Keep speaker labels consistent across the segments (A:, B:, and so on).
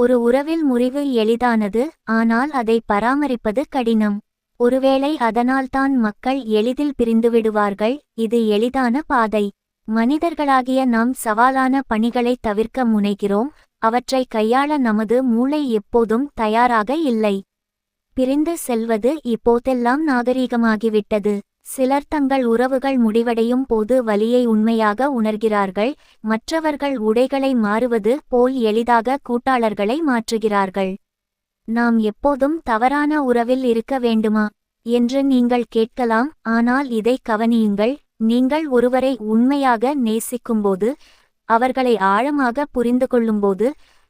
A: ஒரு உறவில் முறிவு எளிதானது, ஆனால் அதை பராமரிப்பது கடினம். ஒருவேளை அதனால்தான் மக்கள் எளிதில் பிரிந்துவிடுவார்கள். இது எளிதான பாதை. மனிதர்களாகிய நாம் சவாலான பணிகளை தவிர்க்க முனைகிறோம். அவற்றை கையாள நமது மூளை எப்போதும் தயாராக இல்லை. பிரிந்து செல்வது இப்போதெல்லாம் நாகரீகமாகிவிட்டது. சிலர் தங்கள் உறவுகள் முடிவடையும் போது வலியை உண்மையாக உணர்கிறார்கள். மற்றவர்கள் உடைகளை மாறுவது போல் எளிதாக கூட்டாளர்களை மாற்றுகிறார்கள். நாம் எப்போதும் தவறான உறவில் இருக்க வேண்டுமா என்று நீங்கள் கேட்கலாம். ஆனால் இதை கவனியுங்கள். நீங்கள் ஒருவரை உண்மையாக நேசிக்கும்போது, அவர்களை ஆழமாக புரிந்து கொள்ளும்போது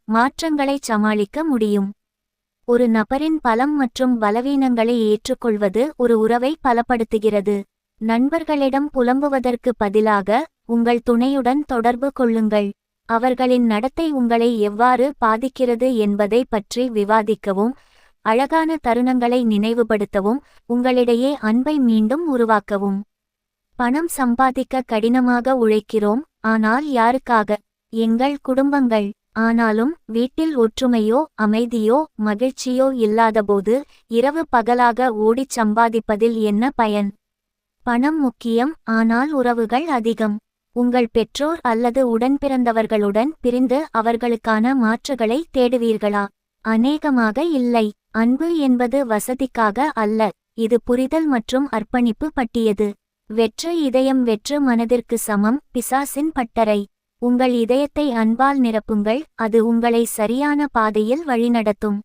A: மாற்றங்களை சமாளிக்க முடியும். ஒரு நபரின் பலம் மற்றும் பலவீனங்களை ஏற்றுக்கொள்வது ஒரு உறவை பலப்படுத்துகிறது. நண்பர்களிடம் புலம்புவதற்கு பதிலாக உங்கள் துணையுடன் தொடர்பு கொள்ளுங்கள். அவர்களின் நடத்தை உங்களை எவ்வாறு பாதிக்கிறது என்பதை பற்றி விவாதிக்கவும், அழகான தருணங்களை நினைவுபடுத்தவும், உங்களிடையே அன்பை மீண்டும் உருவாக்கவும். பணம் சம்பாதிக்க கடினமாக உழைக்கிறோம். ஆனால் யாருக்காக? எங்கள் குடும்பங்கள். ஆனாலும் வீட்டில் ஒற்றுமையோ அமைதியோ மகிழ்ச்சியோ இல்லாதபோது இரவு பகலாக ஓடிச் சம்பாதிப்பதில் என்ன பயன்? பணம் முக்கியம், ஆனால் உறவுகள் அதிகம். உங்கள் பெற்றோர் அல்லது உடன்பிறந்தவர்களுடன் பிரிந்து அவர்களுக்கான மாற்றுகளை தேடுவீர்களா? அநேகமாக இல்லை. அன்பு என்பது வசதிக்காக அல்ல, இது புரிதல் மற்றும் அர்ப்பணிப்பு பற்றியது. வெற்று இதயம் வெற்று மனதிற்கு சமம். பிசாசின் பட்டறை. உங்கள் இதயத்தை அன்பால் நிரப்புங்கள், அது உங்களை சரியான பாதையில் வழிநடத்தும்.